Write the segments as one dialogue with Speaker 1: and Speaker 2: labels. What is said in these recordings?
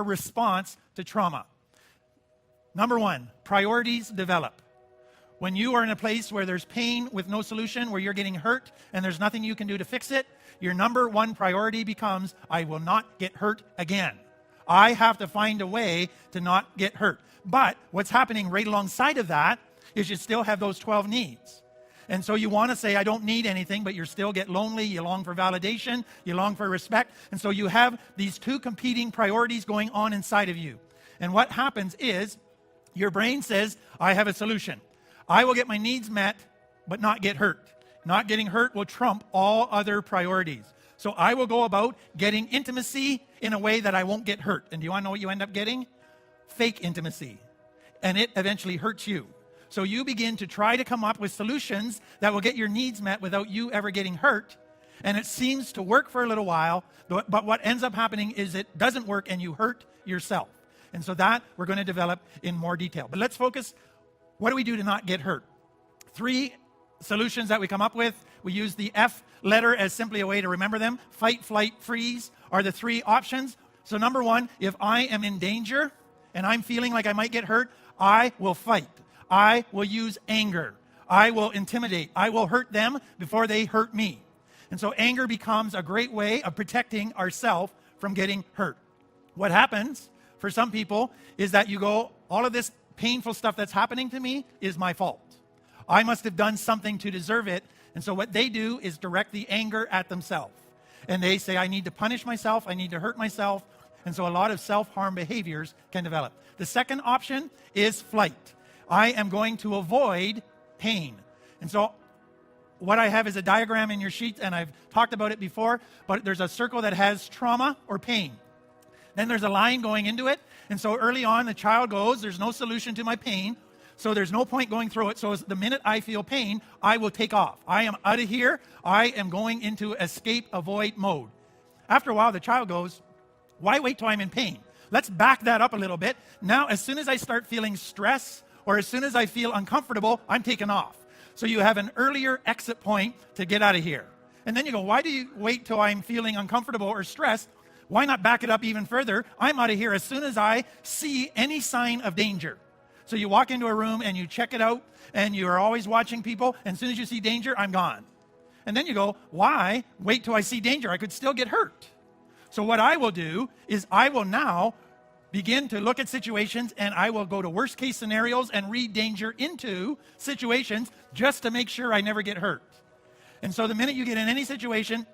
Speaker 1: response to trauma. Number one, priorities develop. When you are in a place where there's pain with no solution, where you're getting hurt and there's nothing you can do to fix it, your number one priority becomes, I will not get hurt again. I have to find a way to not get hurt. But what's happening right alongside of that is you still have those 12 needs. And so you want to say, I don't need anything, but you still get lonely, you long for validation, you long for respect. And so you have these two competing priorities going on inside of you. And what happens is, your brain says, I have a solution. I will get my needs met, but not get hurt. Not getting hurt will trump all other priorities. So I will go about getting intimacy in a way that I won't get hurt. And do you want to know what you end up getting? Fake intimacy. And it eventually hurts you. So you begin to try to come up with solutions that will get your needs met without you ever getting hurt. And it seems to work for a little while, but what ends up happening is it doesn't work and you hurt yourself. And so that we're going to develop in more detail. But let's focus, what do we do to not get hurt? 3 solutions that we come up with. We use the F letter as simply a way to remember them. Fight, flight, freeze are the 3 options. So number 1, if I am in danger and I'm feeling like I might get hurt, I will fight. I will use anger. I will intimidate. I will hurt them before they hurt me. And so anger becomes a great way of protecting ourselves from getting hurt. What happens for some people is that you go, all of this painful stuff that's happening to me is my fault. I must have done something to deserve it. And so what they do is direct the anger at themselves. And they say, I need to punish myself. I need to hurt myself. And so a lot of self-harm behaviors can develop. The second option is flight. I am going to avoid pain. And so what I have is a diagram in your sheet, and I've talked about it before, but there's a circle that has trauma or pain. Then there's a line going into it. And so early on, the child goes, there's no solution to my pain, so there's no point going through it. So the minute I feel pain, I will take off. I am out of here. I am going into escape, avoid mode. After a while, the child goes, why wait till I'm in pain? Let's back that up a little bit. Now, as soon as I start feeling stress, or as soon as I feel uncomfortable, I'm taking off. So you have an earlier exit point to get out of here. And then you go, why do you wait till I'm feeling uncomfortable or stressed? Why not back it up even further? I'm out of here as soon as I see any sign of danger. So you walk into a room and you check it out, and you are always watching people, and as soon as you see danger, I'm gone. And then you go, why wait till I see danger? I could still get hurt. So what I will do is I will now begin to look at situations, and I will go to worst case scenarios and read danger into situations just to make sure I never get hurt. And so the minute you get in any situation,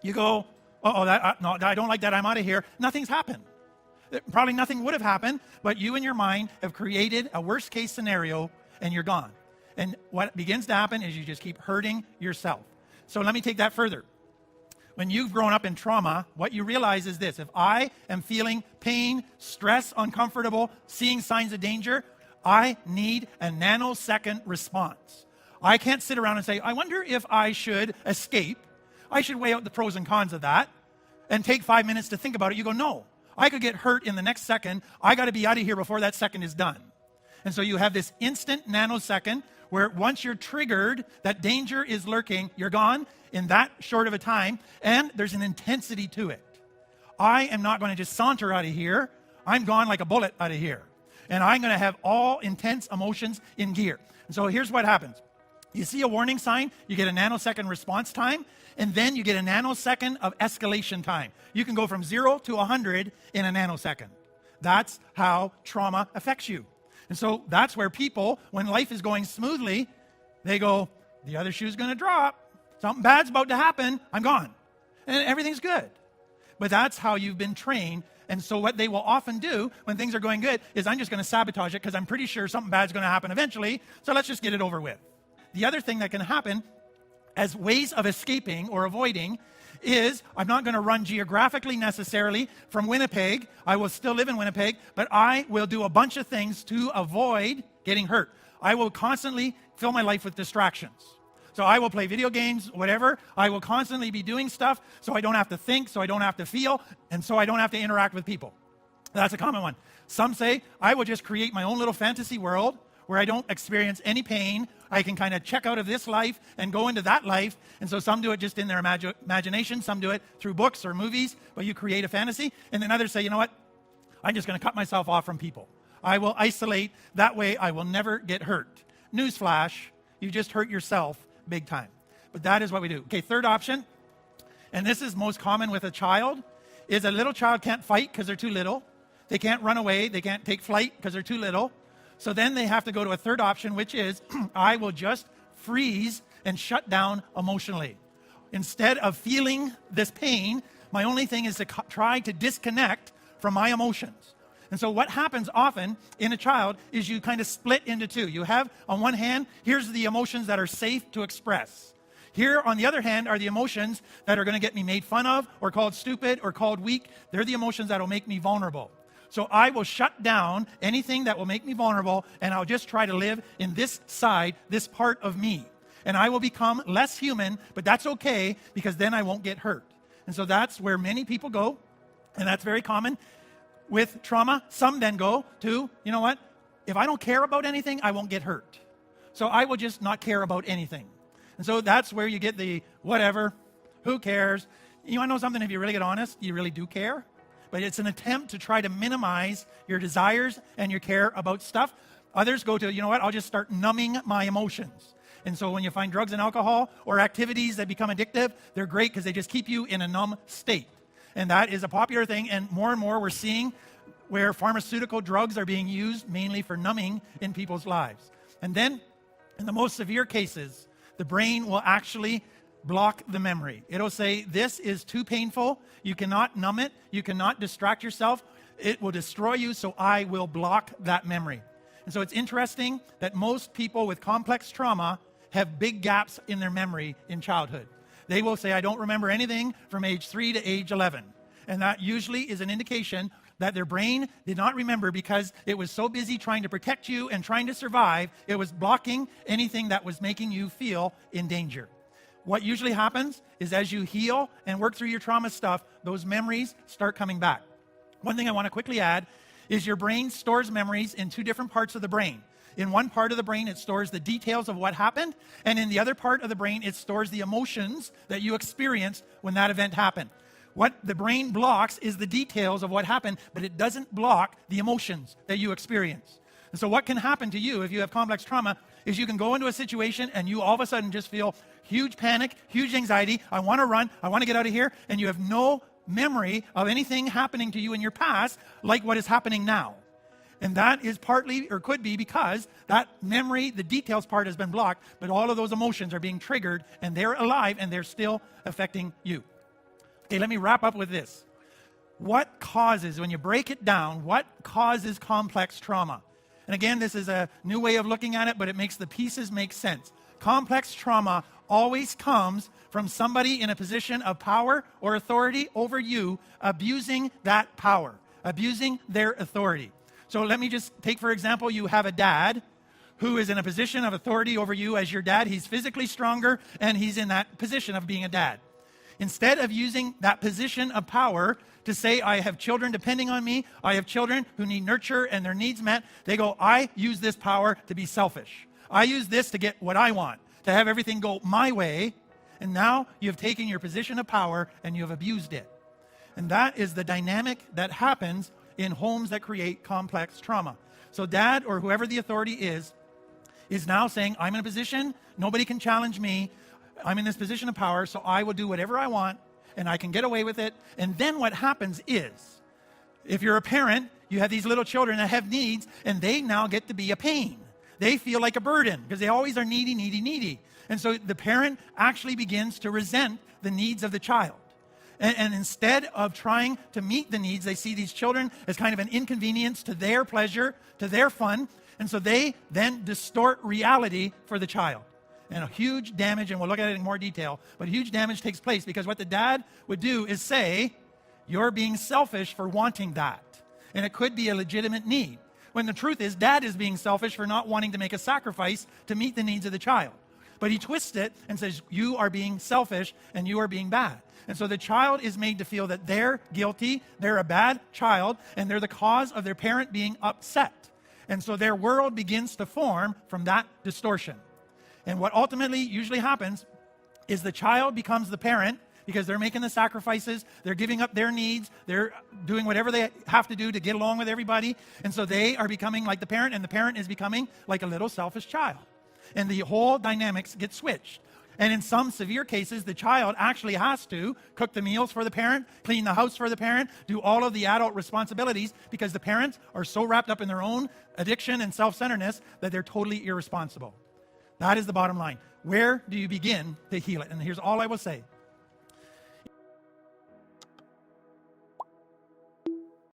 Speaker 1: you go, no, I don't like that, I'm out of here. Nothing's happened. Probably nothing would have happened, but you in your mind have created a worst case scenario and you're gone. And what begins to happen is you just keep hurting yourself. So let me take that further. When you've grown up in trauma, what you realize is this: if I am feeling pain, stress, uncomfortable, seeing signs of danger, I need a nanosecond response. I can't sit around and say, I wonder if I should escape. I should weigh out the pros and cons of that and take 5 minutes to think about it. You go, no, I could get hurt in the next second. I got to be out of here before that second is done. And so you have this instant nanosecond where once you're triggered, that danger is lurking, you're gone in that short of a time, and there's an intensity to it. I am not going to just saunter out of here. I'm gone like a bullet out of here. And I'm going to have all intense emotions in gear. And so here's what happens. You see a warning sign, you get a nanosecond response time, and then you get a nanosecond of escalation time. You can go from 0 to 100 in a nanosecond. That's how trauma affects you. And so that's where people, when life is going smoothly, they go, the other shoe's going to drop. Something bad's about to happen. I'm gone. And everything's good. But that's how you've been trained. And so what they will often do when things are going good is, I'm just going to sabotage it because I'm pretty sure something bad's going to happen eventually. So let's just get it over with. The other thing that can happen as ways of escaping or avoiding is, I'm not going to run geographically necessarily from Winnipeg. I will still live in Winnipeg, but I will do a bunch of things to avoid getting hurt. I will constantly fill my life with distractions. So I will play video games, whatever. I will constantly be doing stuff so I don't have to think, so I don't have to feel, and so I don't have to interact with people. That's a common one. Some say, I will just create my own little fantasy world where I don't experience any pain. I can kind of check out of this life and go into that life. And so some do it just in their imagination. Some do it through books or movies, but you create a fantasy. And then others say, you know what? I'm just going to cut myself off from people. I will isolate. That way I will never get hurt. Newsflash, you just hurt yourself big time. But that is what we do. Okay, third option, and this is most common with a child, is a little child can't fight because they're too little. They can't run away. They can't take flight because they're too little. So then they have to go to a third option, which is I will just freeze and shut down emotionally. Instead of feeling this pain, my only thing is to try to disconnect from my emotions. And so what happens often in a child is you kind of split into two. You have, on one hand, here's the emotions that are safe to express. Here, on the other hand, are the emotions that are going to get me made fun of or called stupid or called weak. They're the emotions that will make me vulnerable. So I will shut down anything that will make me vulnerable, and I'll just try to live in this side, this part of me. And I will become less human, but that's okay because then I won't get hurt. And so that's where many people go, and that's very common with trauma. Some then go to, you know what? If I don't care about anything, I won't get hurt. So I will just not care about anything. And so that's where you get the whatever, who cares? You want to know something? If you really get honest, you really do care. But it's an attempt to try to minimize your desires and your care about stuff. Others go to, you know what, I'll just start numbing my emotions. And so when you find drugs and alcohol or activities that become addictive, they're great because they just keep you in a numb state. And that is a popular thing. And more we're seeing where pharmaceutical drugs are being used mainly for numbing in people's lives. And then in the most severe cases, the brain will actually block the memory. It'll say, this is too painful. You cannot numb it. You cannot distract yourself. It will destroy you, so I will block that memory. And so it's interesting that most people with complex trauma have big gaps in their memory in childhood. They will say, I don't remember anything from age 3 to age 11. And that usually is an indication that their brain did not remember because it was so busy trying to protect you and trying to survive, it was blocking anything that was making you feel in danger. What usually happens is as you heal and work through your trauma stuff, those memories start coming back. One thing I want to quickly add is your brain stores memories in two different parts of the brain. In one part of the brain, it stores the details of what happened, and in the other part of the brain, it stores the emotions that you experienced when that event happened. What the brain blocks is the details of what happened, but it doesn't block the emotions that you experience. And so what can happen to you if you have complex trauma is you can go into a situation and you all of a sudden just feel huge panic, huge anxiety. I want to run. I want to get out of here. And you have no memory of anything happening to you in your past like what is happening now. And that is partly, or could be, because that memory, the details part has been blocked, but all of those emotions are being triggered and they're alive and they're still affecting you. Okay, let me wrap up with this. What causes, when you break it down, what causes complex trauma? And again, this is a new way of looking at it, but it makes the pieces make sense. Complex trauma always comes from somebody in a position of power or authority over you abusing that power, abusing their authority. So let me just take, for example, you have a dad who is in a position of authority over you as your dad. He's physically stronger, and he's in that position of being a dad. Instead of using that position of power to say, I have children depending on me, I have children who need nurture and their needs met, they go, I use this power to be selfish. I use this to get what I want, to have everything go my way, and now you have taken your position of power and you have abused it. And that is the dynamic that happens in homes that create complex trauma. So dad, or whoever the authority is now saying, I'm in a position, nobody can challenge me, I'm in this position of power, so I will do whatever I want, and I can get away with it. And then what happens is, if you're a parent, you have these little children that have needs, and they now get to be a pain. They feel like a burden, because they always are needy, needy, needy. And so the parent actually begins to resent the needs of the child. And instead of trying to meet the needs, they see these children as kind of an inconvenience to their pleasure, to their fun, and so they then distort reality for the child. And a huge damage, and we'll look at it in more detail, but huge damage takes place because what the dad would do is say, you're being selfish for wanting that. And it could be a legitimate need. When the truth is, dad is being selfish for not wanting to make a sacrifice to meet the needs of the child. But he twists it and says, you are being selfish and you are being bad. And so the child is made to feel that they're guilty, they're a bad child, and they're the cause of their parent being upset. And so their world begins to form from that distortion. And what ultimately usually happens is the child becomes the parent because they're making the sacrifices, they're giving up their needs, they're doing whatever they have to do to get along with everybody, and so they are becoming like the parent, and the parent is becoming like a little selfish child. And the whole dynamics get switched. And in some severe cases, the child actually has to cook the meals for the parent, clean the house for the parent, do all of the adult responsibilities, because the parents are so wrapped up in their own addiction and self-centeredness that they're totally irresponsible. That is the bottom line. Where do you begin to heal it? And here's all I will say.